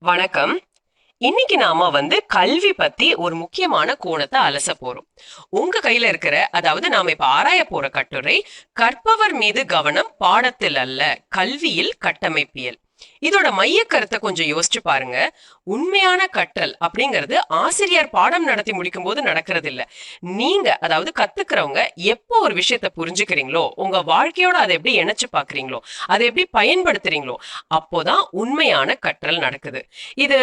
வணக்கம். இன்னைக்கு நாம கல்வி பத்தி ஒரு முக்கியமான கோணத்தை அலச போறோம். உங்க கையில இருக்கிற, அதாவது நாம இப்ப ஆராய போற கட்டுரை, கற்பவர் மீது கவனம் பாடத்தில் அல்ல, கல்வியில் கட்டமைப்பியல். இதோட மைய கருத்தை கொஞ்சம் யோசிச்சு பாருங்க. உண்மையான கற்றல் அப்படிங்கிறது ஆசிரியர் பாடம் நடத்தி முடிக்கும் போது நடக்கிறது இல்ல. நீங்க, அதாவது கத்துக்கிறவங்க, எப்போ ஒரு விஷயத்த புரிஞ்சுக்கிறீங்களோ, உங்க வாழ்க்கையோட அதை எப்படி இணைச்சு பாக்குறீங்களோ, அதை எப்படி பயன்படுத்துறீங்களோ, அப்போதான் உண்மையான கற்றல் நடக்குது. இது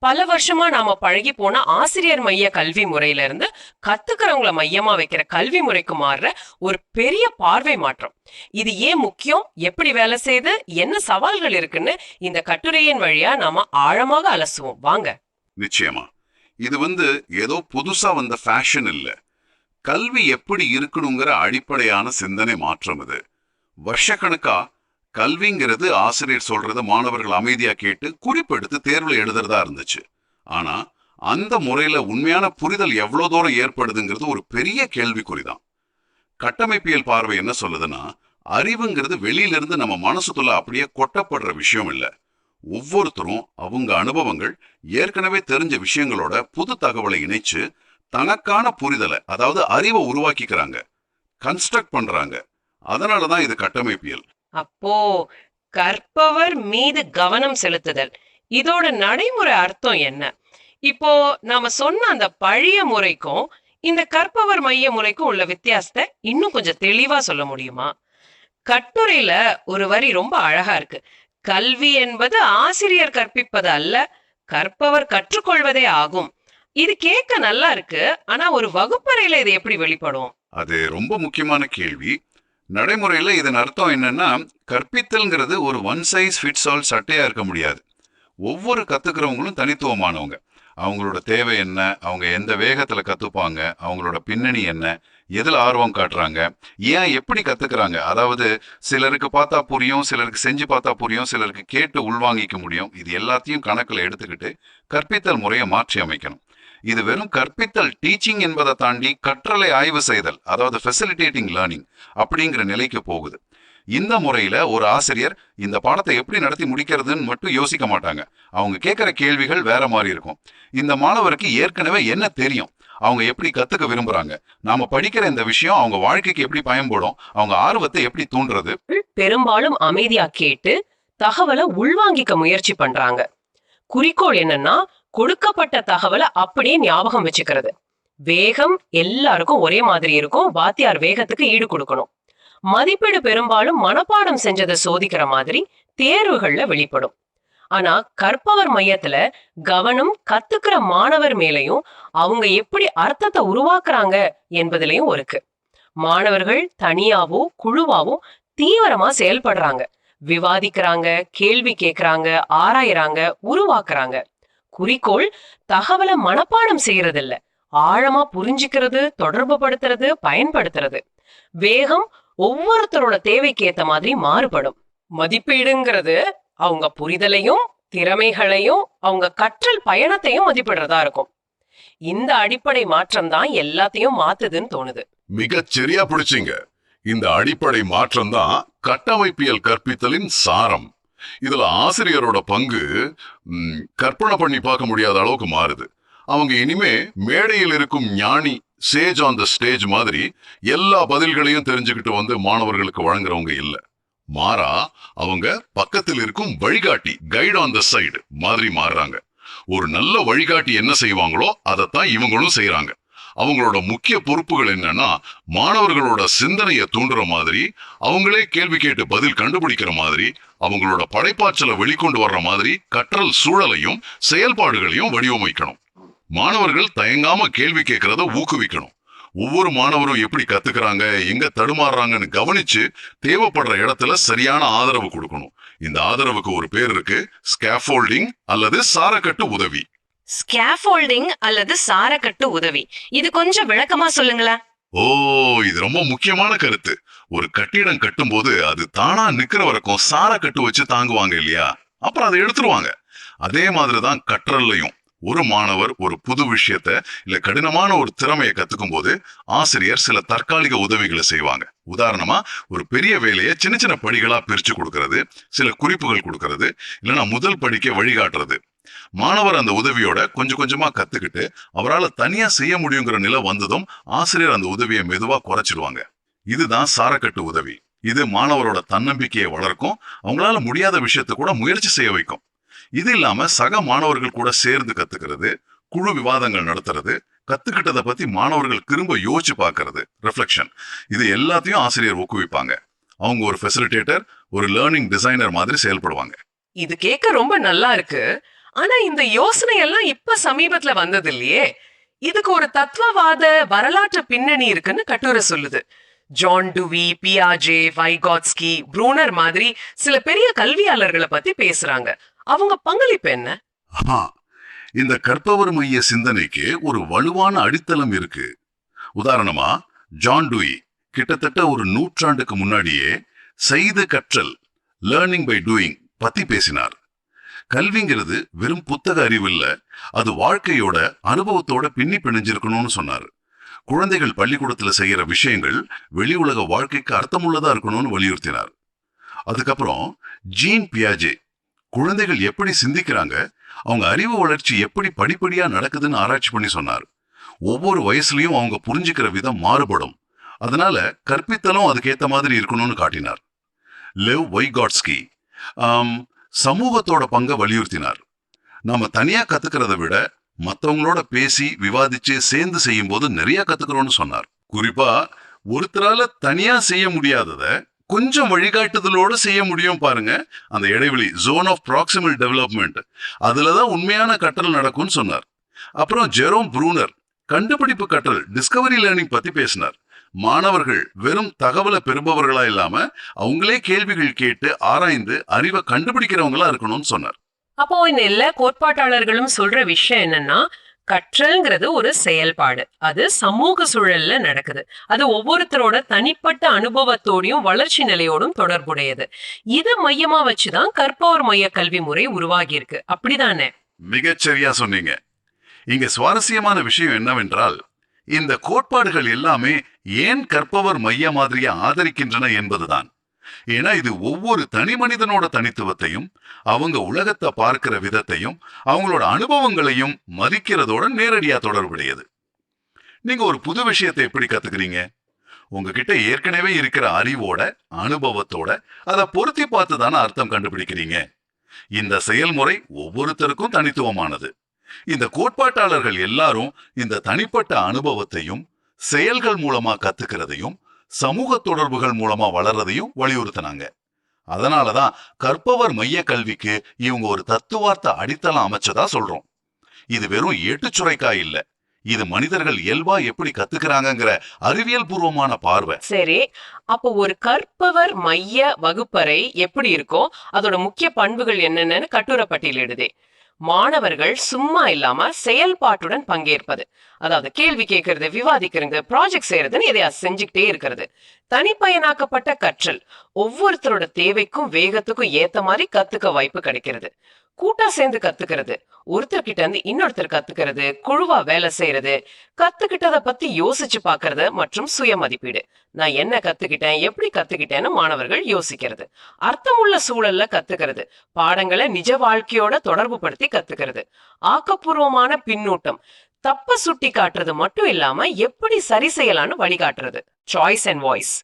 பல வருஷமா நாம பழகி போன ஆசிரியர் மைய கல்வி முறையில இருந்து கத்துக்கிறவங்களை மையமா வைக்கிற கல்வி முறைக்கு மாறுற ஒரு பெரிய பார்வை மாற்றம். இது ஏன் முக்கியம், எப்படி வேலை செய்து, என்ன சவால்கள் இருக்குன்னு இந்த கட்டுரையின் வழியா நாம ஆழமாக அலசுவோம். வாங்க. நிச்சயமா. இது ஏதோ புதுசா வந்த ஃபேஷன் இல்ல. கல்வி எப்படி இருக்கணுங்கிற அடிப்படையான சிந்தனை மாற்றம் இது. வருஷக்கணக்கா கல்விங்கிறது ஆசிரியர் சொல்றத மாணவர்கள் அமைதியா கேட்டு குறிப்பெடுத்து தேர்வுல எழுதுறதா இருந்துச்சு. ஆனா அந்த முறையில உண்மையான புரிதல் எவ்வளவு தூரம் ஏற்படுதுங்கிறது ஒரு பெரிய கேள்விக்குறிதான். கட்டமைப்பியல் பார்வை என்ன சொல்லுதுன்னா, அறிவுங்கிறது வெளியிலிருந்து நம்ம மனசுக்குள்ள அப்படியே கொட்டப்படுற விஷயம் இல்ல. ஒவ்வொருத்தரும் அவங்க அனுபவங்கள், ஏற்கனவே தெரிஞ்ச விஷயங்களோட புது தகவலை இணைச்சு தனக்கான புரிதலை, அதாவது அறிவை உருவாக்கிக்கிறாங்க, கன்ஸ்ட்ரக்ட் பண்றாங்க. அதனாலதான் இது கட்டமைப்பியல். அப்போ கற்பவர் மீது கவனம் செலுத்துதல், இதோட நடைமுறை அர்த்தம் என்ன? இப்போ நாம சொன்ன அந்த பழைய முறைக்கும் இந்த கற்பவர் மைய முறைக்கும் உள்ள வித்தியாசத்தை இன்னும் கொஞ்சம் தெளிவா சொல்ல முடியுமா? கட்டுரையில ஒரு வரி ரொம்ப அழகா இருக்கு. கல்வி என்பது ஆசிரியர் கற்பிப்பது அல்ல, கற்பவர் கற்றுக்கொள்வதே ஆகும். இது கேட்க நல்லா இருக்கு. ஆனா ஒரு வகுப்பறையில இது எப்படி வெளிப்படும்? அது ரொம்ப முக்கியமான கேள்வி. நடைமுறையில இதன் அர்த்தம் என்னன்னா, கற்பித்தல்ங்கிறது ஒரு ஒன் சைஸ் ஃபிட்ஸ் ஆல் சட்டையா இருக்க முடியாது. ஒவ்வொரு கத்துக்கிறவங்களும் தனித்துவமானவங்க. அவங்களோட தேவை என்ன, அவங்க எந்த வேகத்துல கத்துப்பாங்க, அவங்களோட பின்னணி என்ன, எதுல ஆர்வம் காட்டுறாங்க, ஏன் எப்படி கத்துக்கிறாங்க, அதாவது சிலருக்கு பார்த்தா புரியும், சிலருக்கு செஞ்சு பார்த்தா புரியும், சிலருக்கு கேட்டு உள்வாங்கிக்க முடியும். இது எல்லாத்தையும் கணக்குல எடுத்துக்கிட்டு கற்பித்தல் முறையை மாற்றி அமைக்கணும். இது வெறும் கற்பித்தல், டீச்சிங் என்பதை தாண்டி கற்றலை ஆய்வு செய்தல், அதாவது ஃபெசிலிட்டேட்டிங் லேர்னிங் அப்படிங்கிற நிலைக்கு போகுது. இந்த முறையில ஒரு ஆசிரியர் இந்த பாடத்தை எப்படி நடத்தி முடிக்கிறதுன்னு மட்டும் யோசிக்க மாட்டாங்க. அவங்க கேட்கிற கேள்விகள் வேற மாதிரி இருக்கும். இந்த மாணவருக்கு ஏற்கனவே என்ன தெரியும், அவங்க எப்படி கத்துக்க விரும்புறாங்க, நாம படிக்கிற இந்த விஷயம் அவங்க வாழ்க்கைக்கு எப்படி பயன்படும், அவங்க ஆர்வத்தை எப்படி தூண்டுறது. பெரும்பாலும் அமைதியா கேட்டு தகவலை உள்வாங்கிக்க முயற்சி பண்றாங்க. குறிக்கோள் என்னன்னா, கொடுக்கப்பட்ட தகவலை அப்படியே ஞாபகம் வச்சுக்கிறது. வேகம் எல்லாருக்கும் ஒரே மாதிரி இருக்கும். வாத்தியார் வேகத்துக்கு ஈடு கொடுக்கணும். மதிப்பீடு பெரும்பாலும் மனப்பாடம் செஞ்சதை சோதிக்கிற மாதிரி தேர்வுகள்ல வெளிப்படும். ஆனா கற்பவர் மையத்துல கவனம் கத்துக்கிற மாணவர் மேலையும், அவங்க எப்படி அர்த்தத்தை உருவாக்குறாங்க என்பதிலையும் இருக்கு. மாணவர்கள் தனியாவோ குழுவாவோ தீவிரமா செயல்படுறாங்க, விவாதிக்கிறாங்க, கேள்வி கேட்கிறாங்க, ஆராயறாங்க, உருவாக்குறாங்க. குறிக்கோள் தகவலை மனப்பாடம் செய்யறது இல்ல, ஆழமா புரிஞ்சுக்கிறது, தொடர்பு படுத்துறது, பயன்படுத்துறது. வேகம் ஒவ்வொருத்தரோட தேவைக்கு ஏத்த மாதிரி மாறுபடும். மதிப்பீடுங்கிறது அவங்க புரிதலையும் திறமைகளையும் அவங்க கற்றல் பயணத்தையும் மதிப்பிடுறதா இருக்கும். இந்த அடிப்படை மாற்றம் தான் எல்லாத்தையும் மாத்துதுன்னு தோணுது. மிகச் சரியா பிடிச்சிங்க. இந்த அடிப்படை மாற்றம் தான் கட்டமைப்பியல் கற்பித்தலின் சாரம். இதுல ஆசிரியரோட பங்கு கற்பனை பண்ணி பார்க்க முடியாத அளவுக்கு மாறுது. அவங்க இனிமே மேடையில் இருக்கும் ஞானி, சேஜ் ஆன் த ஸ்டேஜ் மாதிரி எல்லா பதில்களையும் தெரிஞ்சுக்கிட்டு மாணவர்களுக்கு வழங்குறவங்க இல்ல. மாறா அவங்க பக்கத்தில் இருக்கும் வழிகாட்டி, கைட் ஆன் த சைடு மாதிரி மாறுறாங்க. ஒரு நல்ல வழிகாட்டி என்ன செய்வாங்களோ அதைத்தான் இவங்களும் செய்யறாங்க. அவங்களோட முக்கிய பொறுப்புகள் என்னன்னா, மாணவர்களோட சிந்தனையை தூண்டுற மாதிரி, அவங்களே கேள்வி கேட்டு பதில் கண்டுபிடிக்கிற மாதிரி, அவங்களோட படைப்பாற்றலை வெளிக்கொண்டு வர்ற மாதிரி கற்றல் சூழலையும் செயல்பாடுகளையும் வடிவமைக்கணும். மாணவர்கள் தயங்காம கேள்வி கேட்கறத ஊக்குவிக்கணும். ஒவ்வொரு மாணவரும் எப்படி கத்துக்கிறாங்க, எங்க தடுமாறுறாங்கன்னு கவனிச்சு தேவைப்படுற இடத்துல சரியான ஆதரவு கொடுக்கணும். இந்த ஆதரவுக்கு ஒரு பேர் இருக்கு, ஸ்கேஃபோல்டிங் அல்லது சாரக்கட்டு உதவி. ஸ்கேஃபோல்டிங் அல்லது சாரக்கட்டு உதவி, இது கொஞ்சம் விளக்கமா சொல்லுங்களேன். ஓ, இது ரொம்ப முக்கியமான கருத்து. ஒரு கட்டிடம் கட்டும் போது அது தானா நிக்கிற வரைக்கும் சாரக்கட்டு வச்சு தாங்குவாங்க இல்லையா, அப்புறம் அதை எடுத்துருவாங்க. அதே மாதிரிதான் கற்றல்லையும் ஒரு மாணவர் ஒரு புது விஷயத்த இல்ல கடினமான ஒரு திறமையை கத்துக்கும் போது ஆசிரியர் சில தற்காலிக உதவிகளை செய்வாங்க. உதாரணமா ஒரு பெரிய வேலையை சின்ன சின்ன படிகளா பிரிச்சு கொடுக்கறது, சில குறிப்புகள் கொடுக்கறது, இல்லைன்னா முதல் படிக்க வழிகாட்டுறது. மாணவர் அந்த உதவியோட கொஞ்சம் கொஞ்சமா கத்துக்கிட்டு அவரால் தனியா செய்ய முடியுங்கிற நிலை வந்ததும் ஆசிரியர் அந்த உதவியை மெதுவா குறைச்சிடுவாங்க. இதுதான் சாரக்கட்டு உதவி. இது மாணவரோட தன்னம்பிக்கையை வளர்க்கும், அவங்களால முடியாத விஷயத்தை கூட முயற்சி செய்ய வைக்கும். இது இல்லாம சக மாணவர்கள் கூட சேர்ந்து கத்துக்கிறது, குழு விவாதங்கள் நடத்துறது, கத்துக்கிட்டதை பத்தி மாணவர்கள் திரும்ப யோசிச்சு பார்க்கறது, ரிஃப்ளெக்ஷன், இது எல்லாத்தையும் ஆசிரியர் ஊக்குவிப்பாங்க. அவங்க ஒரு ஃபெசிலிட்டேட்டர், ஒரு லேர்னிங் டிசைனர் மாதிரி செயல்படுவாங்க. இது கேட்க ரொம்ப நல்லா இருக்கு. ஆனா இந்த யோசனை எல்லாம் இப்ப சமீபத்துல வந்தது இல்லையே. இதுக்கு ஒரு தத்துவவாத வரலாற்று பின்னணி இருக்குன்னு கட்டுரை சொல்லுது. ஜான் டுவி, பியாஜே, வைகாட்ஸ்கி, ப்ரூனர் மாதிரி சில பெரிய கல்வியாளர்களை பத்தி பேசுறாங்க. அவங்க பங்களிப்பு என்ன? இந்த கற்பவர் மைய சிந்தனைக்கு ஒரு வலுவான அடித்தளம் இருக்கு. உதாரணமா ஜான் டுவி கிட்டத்தட்ட ஒரு நூற்றாண்டுக்கு முன்னாடியே செய்து கற்றல், லேர்னிங் பை டூயிங் பத்தி பேசினார். கல்விங்கிறது வெறும் புத்தக அறிவு இல்ல, அது வாழ்க்கையோட அனுபவத்தோட பின்னி பிணைஞ்சிருக்கணும்னு சொன்னாரு. குழந்தைகள் பள்ளிக்கூடத்துல செய்யற விஷயங்கள் வெளி உலக வாழ்க்கைக்கு அர்த்தமுள்ளதா இருக்கணும்னு வலியுறுத்தினார். அதுக்கப்புறம் ஜீன் பியாஜே குழந்தைகள் எப்படி சிந்திக்கிறாங்க, அவங்க அறிவு வளர்ச்சி எப்படி படிப்படியா நடக்குதுன்னு ஆராய்ச்சி பண்ணி சொன்னார். ஒவ்வொரு வயசுலயும் அவங்க புரிஞ்சுக்கிற விதம் மாறுபடும், அதனால கற்பித்தலும் அதுக்கேத்த மாதிரி இருக்கணும்னு காட்டினார். லெவ் வைகாட்ஸ்கி சமூகத்தோட பங்கை வலியுறுத்தினார். நாம தனியா கத்துக்கிறத விட மத்தவங்களோட பேசி விவாதிச்சு சேர்ந்து செய்யும் போது நிறைய கத்துக்கிறோம்னு சொன்னார். குறிப்பா ஒருத்தரால தனியா செய்ய முடியாதத கொஞ்சம் வழிகாட்டுதலோடு செய்ய முடியும் பாருங்க, அந்த இடைவெளி ஜோன் ஆஃப் ப்ராக்சிமல் டெவலப்மெண்ட், அதுலதான் உண்மையான கற்றல் நடக்கும்னு சொன்னார். அப்புறம் ஜெரோம் ப்ரூனர் கண்டுபிடிப்பு கற்றல், டிஸ்கவரி லேர்னிங் பத்தி பேசினார். மாணவர்கள் வெறும் தகவலை பெறுபவர்களா இல்லாம அவங்களே கேள்விகள் கேட்டு ஆராய்ந்து அறிவை கண்டுபிடிக்கிறவங்களா இருக்கணும்னு சொன்னார். அப்போ இந்த எல்லா கோட்பாட்டாளர்களும் சொல்ற விஷயம் என்னன்னா, கற்றல்ங்கிறது ஒரு செயல்பாடு. அது சமூக சூழல்ல நடக்குது. அது ஒவ்வொருத்தரோட தனிப்பட்ட அனுபவத்தோடையும் வளர்ச்சி நிலையோடும் தொடர்புடையது. இதை மையமா வச்சுதான் கற்பவர் மைய கல்வி முறை உருவாகி இருக்கு. அப்படிதானே? மிகச்சரியா சொன்னீங்க. இங்க சுவாரஸ்யமான விஷயம் என்னவென்றால், இந்த கோட்பாடுகள் எல்லாமே ஏன் கற்பவர் மைய மாதிரியை ஆதரிக்கின்றன என்பதுதான். ஏன்னா இது ஒவ்வொரு தனி மனிதனோட தனித்துவத்தையும், அவங்க உலகத்தை பார்க்கிற விதத்தையும், அவங்களோட அனுபவங்களையும் மதிக்கிறதோட நேரடியா தொடர்புடையது. நீங்க ஒரு புது விஷயத்தை எப்படி கத்துக்கிறீங்க? உங்ககிட்ட ஏற்கனவே இருக்கிற அறிவோட அனுபவத்தோட அதை பொருத்தி பார்த்து தானே அர்த்தம் கண்டுபிடிக்கிறீங்க. இந்த செயல்முறை ஒவ்வொருத்தருக்கும் தனித்துவமானது. இந்த கோட்பாட்டாளர்கள் எல்லாரும் இந்த தனிப்பட்ட அனுபவத்தையும் செயல்கள் மூலமா கத்துக்கிறதையும் சமூக தொடர்புகள் மூலமா வளர்றதையும் வலியுறுத்தினாங்க. அதனாலதான் கற்பவர் மைய கல்விக்கு இவங்க ஒரு தத்துவார்த்த அடித்தளம் அமைச்சதா சொல்றோம். இது வெறும் ஏட்டுச்சுரைக்காய் இல்ல, இது மனிதர்கள் இயல்பா எப்படி கத்துக்கிறாங்கிற அறிவியல் பூர்வமான பார்வை. சரி, அப்போ ஒரு கற்பவர் மைய வகுப்பறை எப்படி இருக்கோ அதோட முக்கிய பண்புகள் என்னென்னு கட்டுரை பட்டியலிடுதே. மாணவர்கள் சும்மா இல்லாம செயல்பாட்டுடன் பங்கேற்பது, அதாவது கேள்வி கேட்கறது, விவாதிக்கிறது, ப்ராஜெக்ட் செய்யறதுன்னு எதையா செஞ்சுக்கிட்டே இருக்கிறது. தனிப்பயனாக்கப்பட்ட கற்றல், ஒவ்வொருத்தரோட தேவைக்கும் வேகத்துக்கும் ஏத்த மாதிரி கத்துக்க வாய்ப்பு கிடைக்கிறது. கூட்டா சேர்ந்து கத்துக்கிறது, ஒருத்தர்கிட்ட இருந்து இன்னொருத்தர் கத்துக்கிறது, குழுவா வேலை செய்யறது, கத்துக்கிட்டத பத்தி யோசிச்சு பாக்குறது மற்றும் சுய மதிப்பீடு. நான் என்ன கத்துக்கிட்டேன், எப்படி கத்துக்கிட்டேன்னு மாணவர்கள் யோசிக்கிறது. அர்த்தமுள்ள சூழல்ல கத்துக்கிறது, பாடங்களை நிஜ வாழ்க்கையோட தொடர்பு படுத்தி கத்துக்கிறது. ஆக்கப்பூர்வமான பின்னூட்டம், தப்ப சுட்டி காட்டுறது மட்டும் இல்லாம எப்படி சரி செய்யலான்னு வழிகாட்டுறது. Choice and voice.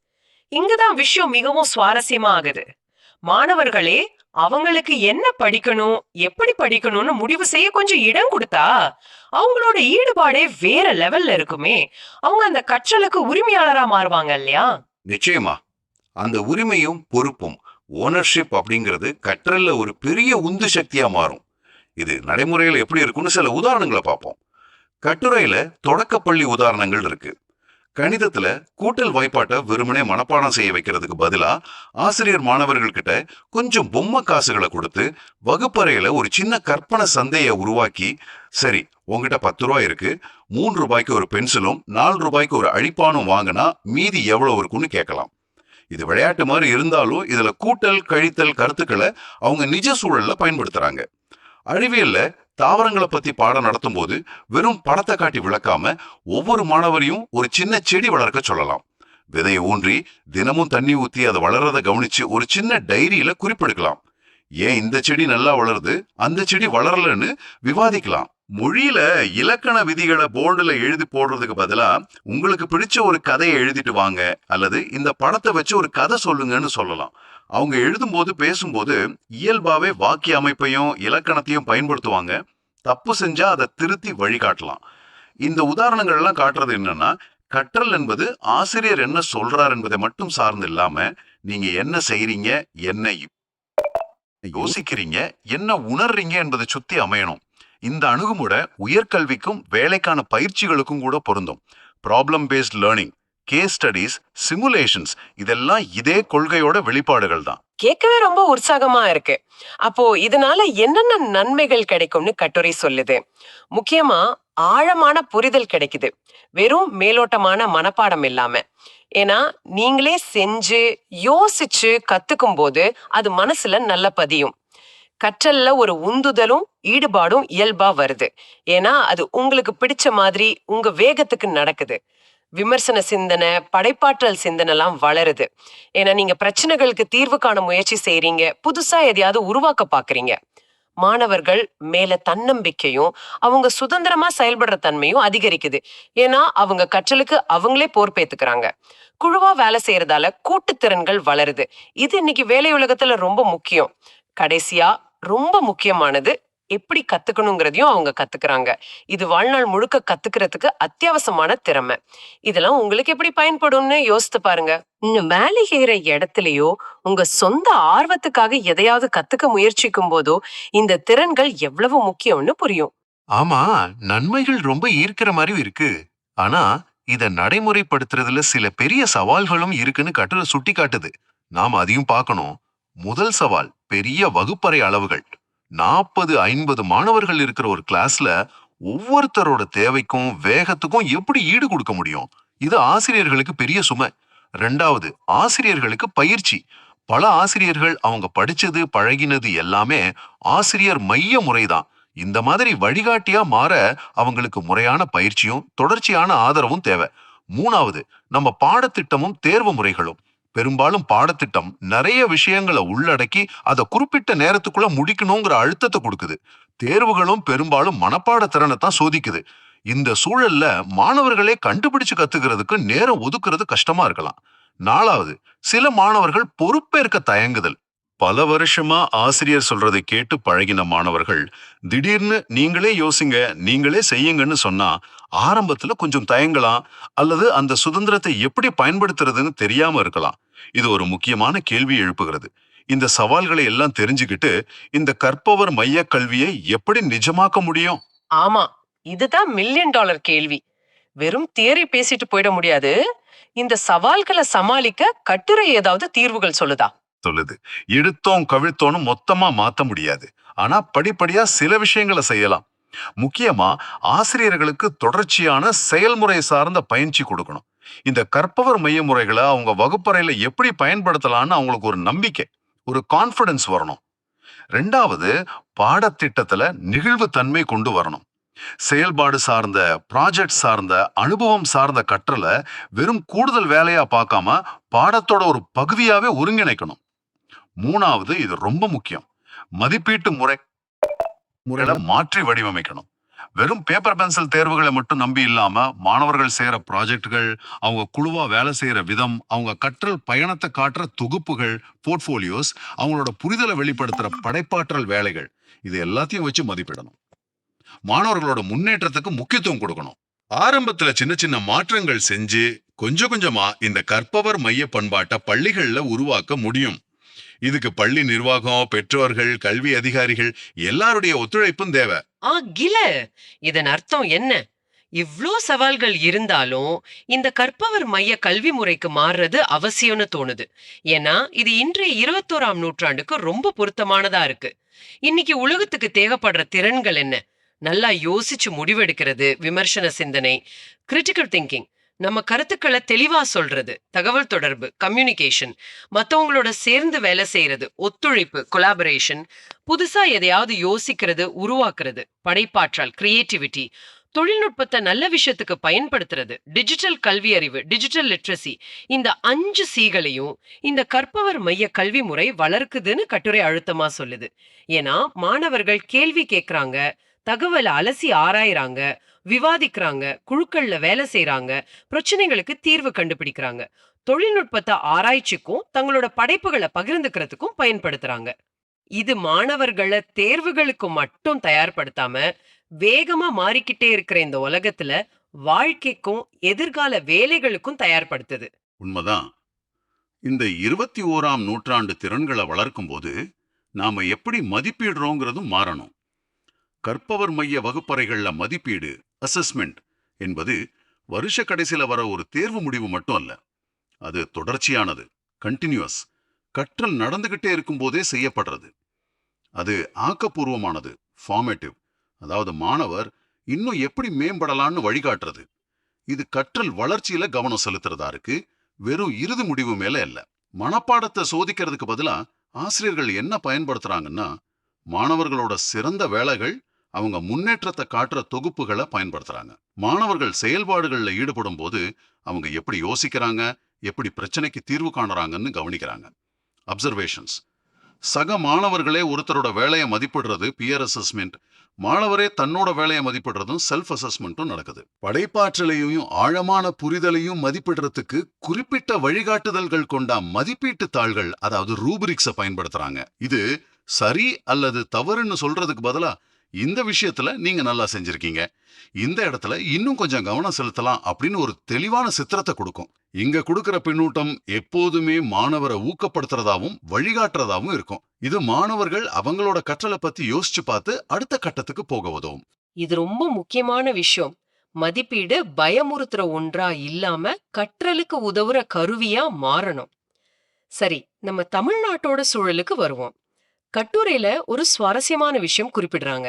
இங்கதான் விஷயம் மிகவும் சுவாரஸ்யமா ஆகுது. மாணவர்களே அவங்களுக்கு என்ன படிக்கணும், எப்படி படிக்கணும்னு முடிவு செய்ய கொஞ்சம் இடம் கொடுத்தா அவங்களோட ஈடுபாடே வேற லெவல்ல இருக்குமே. அவங்க அந்த கற்றலுக்கு உரிமையாளரா மாறுவாங்க இல்லையா? நிச்சயமா. அந்த உரிமையும் பொறுப்பும், ஓனர்ஷிப் அப்படிங்கிறது கற்றல்ல ஒரு பெரிய உந்து சக்தியா மாறும். இது நடைமுறையில எப்படி இருக்குன்னு சில உதாரணங்களை பார்ப்போம். கட்டுரையில தொடக்கப்பள்ளி உதாரணங்கள் இருக்கு. கணிதத்துல கூட்டல் வாய்ப்பாட்டை வெறுமனே மனப்பாடம் செய்ய வைக்கிறதுக்கு பதிலா ஆசிரியர் மாணவர்கள் கிட்ட கொஞ்சம் பொம்மை காசுகளை கொடுத்து வகுப்பறையில ஒரு சின்ன கற்பனை சந்தையை உருவாக்கி, சரி உங்ககிட்ட 10 ரூபாய் இருக்கு, 3 ரூபாய்க்கு ஒரு பென்சிலும் 4 ரூபாய்க்கு ஒரு அழிப்பானும் வாங்கினா மீதி எவ்வளவு இருக்குன்னு கேட்கலாம். இது விளையாட்டு மாதிரி இருந்தாலும் இதுல கூட்டல் கழித்தல் கருத்துக்களை அவங்க நிஜ சூழல்ல பயன்படுத்துறாங்க. அறிவியல்ல தாவரங்களை பத்தி பாடம் நடத்தும் போது வெறும் படத்தை காட்டி விளக்காம ஒவ்வொரு மாணவரையும் ஒரு சின்ன செடி வளர்க்க சொல்லலாம். விதையை ஊன்றி தினமும் தண்ணி ஊத்தி அதை வளர்றதை கவனிச்சு ஒரு சின்ன டைரியில குறிப்பெடுக்கலாம். ஏன் இந்த செடி நல்லா வளருது, அந்த செடி வளரலன்னு விவாதிக்கலாம். மொழியில இலக்கண விதிகளை போர்டுல எழுதி போடுறதுக்கு பதிலா உங்களுக்கு பிடிச்ச ஒரு கதையை எழுதிட்டு வாங்க அல்லது இந்த படத்தை வச்சு ஒரு கதை சொல்லுங்கன்னு சொல்லலாம். அவங்க எழுதும்போது பேசும்போது இயல்பாவே வாக்கிய அமைப்பையும் இலக்கணத்தையும் பயன்படுத்துவாங்க. தப்பு செஞ்சா அதை திருத்தி வழிகாட்டலாம். இந்த உதாரணங்கள் எல்லாம் காட்டுறது என்னன்னா, கற்றல் என்பது ஆசிரியர் என்ன சொல்றார் என்பதை மட்டும் சார்ந்து இல்லாம நீங்க என்ன செய்றீங்க, என்ன யோசிக்கிறீங்க, என்ன உணர்றீங்க என்பதை சுத்தி அமையணும். இந்த அணுகுமுறை உயர்கல்விக்கும் வேலைக்கான பயிற்சிகளுக்கும் கூட பொருந்தும். Problem based learning, case studies, simulations இதெல்லாம் இதே கொள்கையோட வெளிப்பாடுகள் தான். கேட்கவே ரொம்ப உற்சாகமா இருக்கு. அப்போ இதனால என்னென்ன நன்மைகள் கிடைக்கும்னு கட்டுரை சொல்லுது? முக்கியமா ஆழமான புரிதல் கிடைக்குது, வெறும் மேலோட்டமான மனப்பாடம் இல்லாம. ஏன்னா நீங்களே செஞ்சு யோசிச்சு கத்துக்கும் போது அது மனசுல நல்ல பதியும். கற்றல்ல ஒரு உந்துதலும் ஈடுபாடும் இயல்பா வருது. ஏன்னா அது உங்களுக்கு பிடிச்ச மாதிரி உங்க வேகத்துக்கு நடக்குது. விமர்சன சிந்தனை, படைப்பாற்றல் சிந்தனை எல்லாம் வளருது. ஏன்னா நீங்க பிரச்சனைகளுக்கு தீர்வு காண முயற்சி செய்றீங்க, புதுசா எதையாவது உருவாக்க பாக்குறீங்க. மாணவர்கள் மேல தன்னம்பிக்கையும் அவங்க சுதந்திரமா செயல்படுற தன்மையும் அதிகரிக்குது. ஏன்னா அவங்க கற்றலுக்கு அவங்களே பொறுப்பேத்துக்கிறாங்க. குழுவா வேலை செய்யறதால கூட்டுத்திறன்கள் வளருது. இது இன்னைக்கு வேலை உலகத்துல ரொம்ப முக்கியம். கடைசியா ரொம்ப முக்கியமானது, எப்படி கத்துக்கணுங்கிறதையும் அவங்க கத்துக்கிறாங்க. இது வாழ்நாள் முழுக்க கத்துக்கிறதுக்கு அத்தியாவசியமான திறமை. இதெல்லாம் உங்களுக்கு எப்படி பயன்படும்னு யோசித்து பாருங்க. வேலை செய்யற இடத்துலயோ உங்க சொந்த ஆர்வத்துக்காக எதையாவது கத்துக்க முயற்சிக்கும் போதோ இந்த திறன்கள் எவ்வளவு முக்கியம்னு புரியும். ஆமா, நன்மைகள் ரொம்ப ஈர்க்கிற மாதிரி இருக்கு. ஆனா இத நடைமுறைப்படுத்துறதுல சில பெரிய சவால்களும் இருக்குன்னு கட்டுரை சுட்டி காட்டுது. நாம அதையும் பார்க்கணும். முதல் சவால் பெரிய வகுப்பறை அளவுகள். 40-50 மாணவர்கள் இருக்கிற ஒரு கிளாஸ்ல ஒவ்வொருத்தரோட தேவைக்கும் வேகத்துக்கும் எப்படி ஈடு கொடுக்க முடியும்? இது ஆசிரியர்களுக்கு பெரிய சுமை. 2வது, ஆசிரியர்களுக்கு பயிற்சி. பல ஆசிரியர்கள் அவங்க படிச்சது பழகினது எல்லாமே ஆசிரியர் மைய முறைதான். இந்த மாதிரி வழிகாட்டியா மாற அவங்களுக்கு முறையான பயிற்சியும் தொடர்ச்சியான ஆதரவும் தேவை. 3வது, நம்ம பாடத்திட்டமும் தேர்வு முறைகளும். பெரும்பாலும் பாடத்திட்டம் நிறைய விஷயங்களை உள்ளடக்கி அதை குறிப்பிட்ட நேரத்துக்குள்ள முடிக்கணுங்கிற அழுத்தத்தை கொடுக்குது. தேர்வுகளும் பெரும்பாலும் மனப்பாட திறனை தான் சோதிக்குது. இந்த சூழல்ல மாணவர்களே கண்டுபிடிச்சு கத்துக்கிறதுக்கு நேரம் ஒதுக்குறது கஷ்டமா இருக்கலாம். 4வது, சில மாணவர்கள் பொறுப்பேற்க தயங்குதல். பல வருஷமா ஆசிரியர் சொல்றதை கேட்டு பழகின மாணவர்கள் திடீர்னு நீங்களே யோசிங்க, நீங்களே செய்யுங்கன்னு சொன்னா ஆரம்பத்துல கொஞ்சம் தயங்கலாம் அல்லது அந்த சுதந்திரத்தை எப்படி பயன்படுத்துறதுன்னு தெரியாம இருக்கலாம். இது ஒரு முக்கியமான கேள்வி எழுப்புகிறது. இந்த சவால்களை எல்லாம் தெரிஞ்சுக்கிட்டு இந்த கற்பவர் மைய கல்வியை எப்படி நிஜமாக்க முடியும்? ஆமா, இதுதான் $1,000,000 கேள்வி. வெறும் தியரி பேசிட்டு போயிட முடியாது. இந்த சவால்களை சமாளிக்க கட்டுரை ஏதாவது தீர்வுகள் சொல்லுதா? சொல்லுது. எடுத்தோம் கவிழ்த்தோன்னு மொத்தமா மாத்த முடியாது. ஆனா படிப்படியா சில விஷயங்களை செய்யலாம். முக்கியமா ஆசிரியர்களுக்கு தொடர்ச்சியான செயல்முறை சார்ந்த பயிற்சி கொடுக்கணும். இந்த கற்பவர் மைய முறைகளை அவங்க வகுப்பறையில எப்படி பயன்படுத்தலாம்னு அவங்களுக்கு ஒரு நம்பிக்கை, ஒரு கான்ஃபிடன்ஸ் வரணும். 2வது, பாடத்திட்டத்துல நெகிழ்வு தன்மை கொண்டு வரணும். செயல்பாடு சார்ந்த, ப்ராஜெக்ட் சார்ந்த, அனுபவம் சார்ந்த கற்றலை வெறும் கூடுதல் வேலையா பார்க்காம பாடத்தோட ஒரு பகுதியாவே ஒருங்கிணைக்கணும். 3வது, இது ரொம்ப முக்கியம், மதிப்பீட்டு முறைகளை மாற்றி வடிவமைக்கணும். வெறும் பேப்பர் பென்சில் தேர்வுகளை மட்டும் நம்பி இல்லாம மாணவர்கள் செய்யற ப்ராஜெக்டுகள், அவங்க குழுவா வேலை செய்யற விதம், அவங்க கற்றல் பயணத்தை காட்டுற தொகுப்புகள், போர்ட்போலியோஸ், அவங்களோட புரிதலை வெளிப்படுத்துற படைப்பாற்றல் வேலைகள், இது எல்லாத்தையும் வச்சு மதிப்பிடணும். மாணவர்களோட முன்னேற்றத்துக்கு முக்கியத்துவம் கொடுக்கணும். ஆரம்பத்துல சின்ன சின்ன மாற்றங்கள் செஞ்சு கொஞ்சம் கொஞ்சமா இந்த கற்பவர் மைய பண்பாட்டை பள்ளிகள்ல உருவாக்க முடியும். இதுக்கு பள்ளி நிர்வாகம், பெற்றோர்கள், கல்வி அதிகாரிகள் எல்லாருடைய ஒத்துழைப்பும் தேவை. இதன் அர்த்தம் என்ன? இவ்ளோ சவால்கள் இருந்தாலும் இந்த கற்பவர் மைய கல்வி முறைக்கு மாறுறது அவசியம்னு தோணுது. ஏன்னா இது இன்றைய 21ஆம் நூற்றாண்டுக்கு ரொம்ப பொருத்தமானதா இருக்கு. இன்னைக்கு உலகத்துக்கு தேவைப்படுற திறன்கள் என்ன? நல்லா யோசிச்சு முடிவெடுக்கிறது, விமர்சன சிந்தனை, கிரிட்டிக்கல் திங்கிங், நம்ம கருத்துக்களை தெளிவா சொல்றது, தகவல் தொடர்பு, கம்யூனிகேஷன், மத்தவங்களோட சேர்ந்து வேலை செய்யறது, ஒத்துழைப்பு, கொலாபரேஷன், புதுசா எதையாவது யோசிக்கிறது, உருவாக்குறது, படைப்பாற்றல், கிரியேட்டிவிட்டி, தொழில்நுட்பத்தை நல்ல விஷயத்துக்கு பயன்படுத்துறது, டிஜிட்டல் கல்வி அறிவு, டிஜிட்டல் லிட்ரஸி, இந்த 5 சீகளையும் இந்த கற்பவர் மைய கல்வி முறை வளர்க்குதுன்னு கட்டுரை அழுத்தமா சொல்லுது. ஏன்னா மாணவர்கள் கேள்வி கேட்கறாங்க, தகவலை அலசி ஆராயறாங்க, விவாதிக்கிறாங்க, குழுக்கள்ல வேலை செய்றாங்க, பிரச்சனைகளுக்கு தீர்வு கண்டுபிடிக்கிறாங்க, தொழில்நுட்பத்தை ஆராய்ச்சிக்கும் தங்களோட படைப்புகளை பகிர்ந்துக்கிறதுக்கும் பயன்படுத்துறாங்க. இது மாணவர்களை தேர்வுகளுக்கு மட்டும் தயார்படுத்தாம வேகமா மாறிக்கிட்டே இருக்கிற இந்த உலகத்துல வாழ்க்கைக்கும் எதிர்கால வேலைகளுக்கும் தயார்படுத்துது. உண்மைதான். இந்த 21ஆம் நூற்றாண்டு திறன்களை வளர்க்கும் போது நாம எப்படி மதிப்பிடுறோங்கிறதும் மாறணும். கற்பவர் மைய வகுப்பறைகள்ல மதிப்பீடு, அசஸ்மெண்ட் என்பது வருஷ கடைசியில வர ஒரு தேர்வு முடிவு மட்டும் அல்ல. அது தொடர்ச்சியானது, கண்டினியூஸ். கற்றல் நடந்துகிட்டே இருக்கும் போதே செய்யப்படுறது. அது ஆக்கப்பூர்வமானது, ஃபார்மேட்டிவ். அதாவது மாணவர் இன்னும் எப்படி மேம்படலான்னு வழிகாட்டுறது. இது கற்றல் வளர்ச்சியில கவனம் செலுத்துறதா இருக்கு, வெறும் இறுதி முடிவு மேல இல்ல. மனப்பாடத்தை சோதிக்கிறதுக்கு பதிலா ஆசிரியர்கள் என்ன பயன்படுத்துறாங்கன்னா, மாணவர்களோட சிறந்த வேலைகள், அவங்க முன்னேற்றத்தை காட்டுற தொகுப்புகளை பயன்படுத்துறாங்க. மாணவர்கள் செயல்பாடுகள்ல ஈடுபடும் போது அவங்க எப்படி யோசிக்கிறாங்க, எப்படி பிரச்சனைக்கு தீர்வு காணுறாங்கன்னு கவனிக்கிறாங்க. அப்சர்வேஷன்ஸ். சக மாணவர்களே ஒருத்தரோட வேலையை மதிப்பிடுறது பியர் அசஸ்மெண்ட், மாணவரே தன்னோட வேலையை மதிப்பிடுறதும் செல்ஃப் அசஸ்மெண்ட்டும் நடக்குது. படைப்பாற்றலையும் ஆழமான புரிதலையும் மதிப்பிடுறதுக்கு குறிப்பிட்ட வழிகாட்டுதல்கள் கொண்ட மதிப்பீட்டு தாள்கள், அதாவது ரூபிரிக்ஸை பயன்படுத்துறாங்க. இது சரி அல்லது தவறுன்னு சொல்றதுக்கு பதிலா, இந்த விஷயத்துல நீங்க நல்லா செஞ்சிருக்கீங்க, இந்த இடத்துல இன்னும் கொஞ்சம் கவனம் செலுத்தலாம் அப்படின்னு ஒரு தெளிவான சித்திரத்தை கொடுக்கும். இங்க கொடுக்கிற பின்னூட்டம் எப்போதுமே மாணவரை ஊக்கப்படுத்துறதாவும் வழிகாட்டுறதாவும் இருக்கும். இது மாணவர்கள் அவங்களோட கற்றலை பத்தி யோசிச்சு பார்த்து அடுத்த கட்டத்துக்கு போக உதவும். இது ரொம்ப முக்கியமான விஷயம். மதிப்பீடு பயமுறுத்துற ஒன்றா இல்லாம கற்றலுக்கு உதவுற கருவியா மாறணும். சரி, நம்ம தமிழ்நாட்டோட சூழலுக்கு வருவோம். கட்டுரையில ஒரு சுவாரஸ்யமான விஷயம் குறிப்பிடுறாங்க.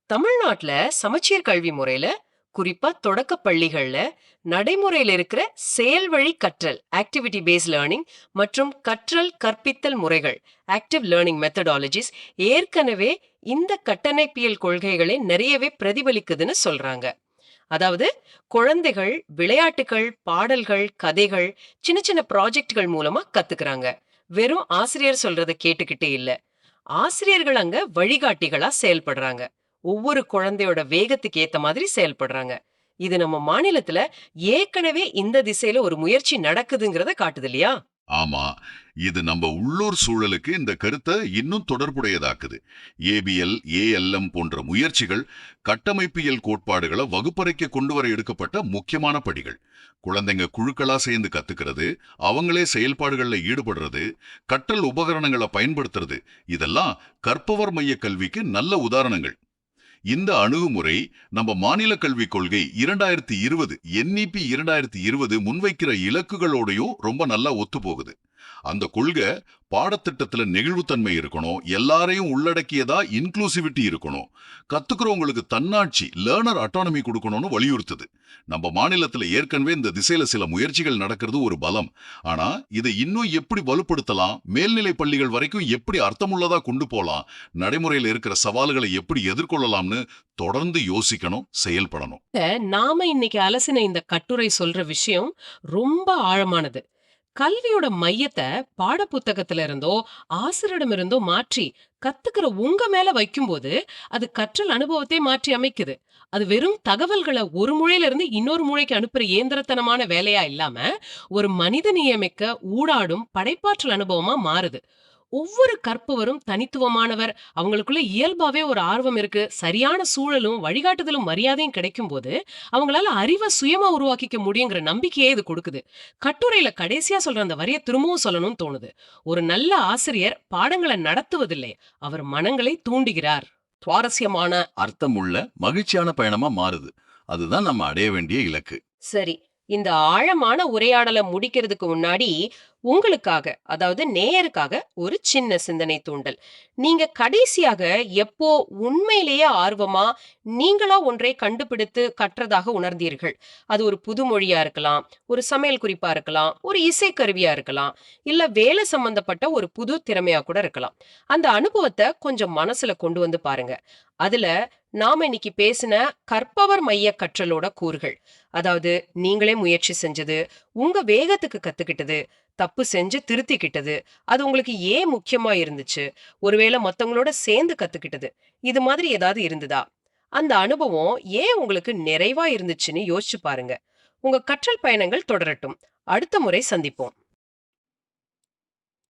தமிழ்நாட்டுல சமச்சீர் கல்வி முறையில, குறிப்பா தொடக்க பள்ளிகள்ல நடைமுறையில இருக்கிற செயல்வழி கற்றல், ஆக்டிவிட்டி பேஸ்ட் லேர்னிங், மற்றும் கற்றல் கற்பித்தல் முறைகள், ஆக்டிவ் லேர்னிங் மெத்தடாலஜிஸ், ஏற்கனவே இந்த கட்டமைப்பியல் கொள்கைகளை நிறையவே பிரதிபலிக்குதுன்னு சொல்றாங்க. அதாவது குழந்தைகள் விளையாட்டுகள், பாடல்கள், கதைகள், சின்ன சின்ன ப்ராஜெக்ட்கள் மூலமா கத்துக்கிறாங்க. வெறும் ஆசிரியர் சொல்றதை கேட்டுக்கிட்டே இல்ல, ஆசிரியர்கள் அங்க வழிகாட்டிகளா செயல்படுறாங்க. ஒவ்வொரு குழந்தையோட வேகத்துக்கு ஏத்த மாதிரி செயல்படுறாங்க. இது நம்ம மாநிலத்துல ஏற்கனவே இந்த திசையில ஒரு முயற்சி நடக்குதுங்கிறத காட்டுது இல்லையா? ஆமா, இது நம்ம உள்ளூர் சூழலுக்கு இந்த கருத்தை இன்னும் தொடர்புடையதாக்குது. ஏபிஎல், ஏஎல்எம் போன்ற முயற்சிகள் கட்டமைப்பியல் கோட்பாடுகளை வகுப்பறைக்கு கொண்டு வர எடுக்கப்பட்ட முக்கியமான படிகள். குழந்தைங்க குழுக்களா சேர்ந்து கத்துக்கிறது, அவங்களே செயல்பாடுகள்ல ஈடுபடுறது, கற்றல் உபகரணங்களை பயன்படுத்துறது, இதெல்லாம் கற்பவர் மைய கல்விக்கு நல்ல உதாரணங்கள். இந்த அணுகுமுறை நம்ம மாநில கல்விக் கொள்கை 2020 NEP 2020 முன்வைக்கிற இலக்குகளோடையும் ரொம்ப நல்லா ஒத்து போகுது. அந்த கொள்கை பாடத்திட்டத்துல நெகிழ்வுத்தன்மை இருக்கணும், எல்லாரையும் உள்ளடக்கியதா இன்க்ளூசிவிட்டி இருக்கணும், கத்துக்கிறவங்களுக்கு தன்னாட்சி லேர்னர் அட்டானமி கொடுக்கணும்னு வலியுறுத்துது. நம்ம மாநிலத்துல ஏற்கனவே இந்த திசையில சில முயற்சிகள் நடக்கிறது ஒரு பலம். ஆனா இதை இன்னும் எப்படி வலுப்படுத்தலாம், மேல்நிலை பள்ளிகள் வரைக்கும் எப்படி அர்த்தமுள்ளதா கொண்டு போலாம், நடைமுறையில் இருக்கிற சவால்களை எப்படி எதிர்கொள்ளலாம்னு தொடர்ந்து யோசிக்கணும், செயல்படணும். நாம இன்னைக்கு அலசின இந்த கட்டுரை சொல்ற விஷயம் ரொம்ப ஆழமானது. கல்வியோட மையத்தை பாட புத்தகத்துல இருந்தோ ஆசிரியரிடம் இருந்தோ மாற்றி கத்துக்கிற உங்க மேல வைக்கும்போது அது கற்றல் அனுபவத்தை மாற்றி அமைக்குது. அது வெறும் தகவல்களை ஒரு மூளையில இருந்து இன்னொரு மூளைக்கு அனுப்புற இயந்திரத்தனமான வேலையா இல்லாம ஒரு மனித நியமிக்க ஊடாடும் படைப்பாற்றல் அனுபவமா மாறுது. ஒவ்வொரு கற்பவரும் தனித்துவமானவர், அவங்களுக்குள்ள இயல்பாவே ஒரு ஆர்வம் இருக்கு, சரியான சூழலும் வழிகாட்டுதலும் மரியாதையும் கிடைக்கும் போது அவங்களால அறிவை சுயமா உருவாக்கிக்க முடியுங்கிற நம்பிக்கையே இது கொடுக்குது. கட்டுரையில கடைசியா சொல்ற அந்த வரியை திரும்பவும் சொல்லணும்னு தோணுது. ஒரு நல்ல ஆசிரியர் பாடங்களை நடத்துவதில்லை, அவர் மனங்களை தூண்டுகிறார். சுவாரஸ்யமான, அர்த்தமுள்ள மகிழ்ச்சியான பயணமா மாறுது. அதுதான் நம்ம அடைய வேண்டிய இலக்கு. சரி, இந்த ஆழமான உரையாடலை முடிக்கிறதுக்கு முன்னாடி உங்களுக்காக, அதாவது நேயருக்காக ஒரு சின்ன சிந்தனை தூண்டல். நீங்க கடைசியாக எப்போ உண்மையிலேயே ஆர்வமா நீங்களா ஒன்றை கண்டுபிடித்து கற்றதாக உணர்ந்தீர்கள்? அது ஒரு புது மொழியா இருக்கலாம், ஒரு சமையல் குறிப்பா இருக்கலாம், ஒரு இசைக்கருவியா இருக்கலாம், இல்ல வேலை சம்பந்தப்பட்ட ஒரு புது திறமையா கூட இருக்கலாம். அந்த அனுபவத்தை கொஞ்சம் மனசுல கொண்டு வந்து பாருங்க. அதுல நாம இன்னைக்கு பேசின கற்பவர் மைய கற்றலோட கூறுகள், அதாவது நீங்களே முயற்சி செஞ்சது, உங்க வேகத்துக்கு கத்துக்கிட்டது, தப்பு செஞ்சு திருத்திக்கிட்டது, அது உங்களுக்கு ஏன் முக்கியமா இருந்துச்சு, ஒருவேளை மத்தவங்களோட சேர்ந்து கத்துக்கிட்டது, இது மாதிரி ஏதாவது இருந்ததா? அந்த அனுபவம் ஏன் உங்களுக்கு நிறைவா இருந்துச்சுன்னு யோசிச்சு பாருங்க. உங்க கற்றல் பயணங்கள் தொடரட்டும். அடுத்த முறை சந்திப்போம்.